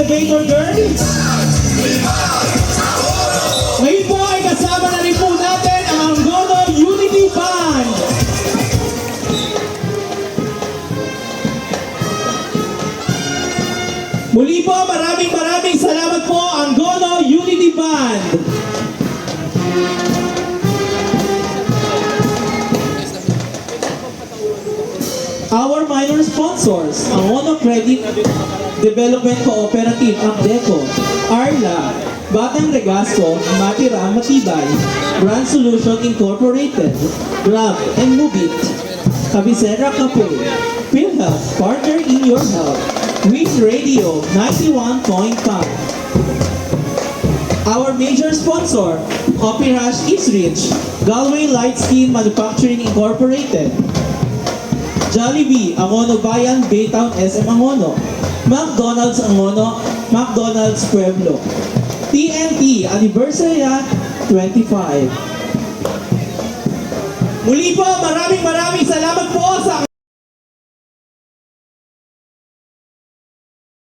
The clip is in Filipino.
Elevator Girls. Ngayon po ay kasama na rin po natin ang Angono Unity Band. Muli po, maraming salamat po, Angono Unity Band. Our minor sponsors, Angono Credit Development Cooperative, ACDECO, Arla, Batang Regasco, Matira Matibay, Brand Solution Incorporated, Grab and Mubit, Cabecera Cafe, PhilHealth, Partner in Your Health, Win Radio 91.5. Our major sponsor, Opirash Eastridge, Galway Light Skin Manufacturing Incorporated, Jollibee, Angono Bayan, Baytown, SM Angono, McDonald's Angono, McDonald's Pueblo, TNT Anniversary 25. Muli po, maraming